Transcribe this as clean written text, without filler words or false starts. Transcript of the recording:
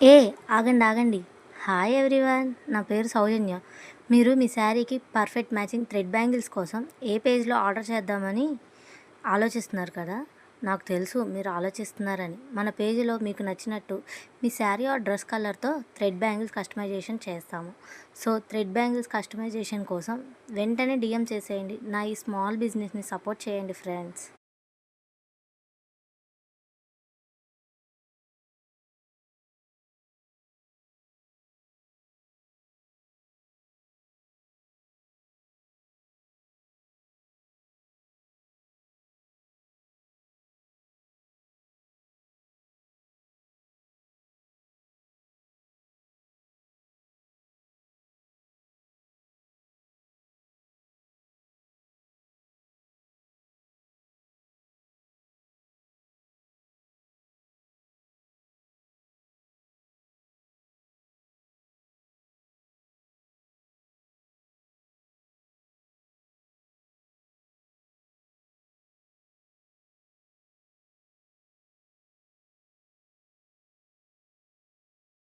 ఏ ఆగండి ఆగండి. Hi everyone, నా పేరు సౌజన్య. మీరు మీ శారీకి పర్ఫెక్ట్ మ్యాచింగ్ థ్రెడ్ బ్యాంగిల్స్ కోసం ఏ పేజ్లో ఆర్డర్ చేద్దామని ఆలోచిస్తున్నారు కదా. నాకు తెలుసు మీరు ఆలోచిస్తున్నారని. మన పేజీలో మీకు నచ్చినట్టు మీ శారీ ఆర్ డ్రెస్ కలర్తో థ్రెడ్ బ్యాంగిల్స్ కస్టమైజేషన్ చేస్తాము. సో థ్రెడ్ బ్యాంగిల్స్ కస్టమైజేషన్ కోసం వెంటనే డిఎం చేసేయండి. నా ఈ స్మాల్ బిజినెస్ని సపోర్ట్ చేయండి ఫ్రెండ్స్.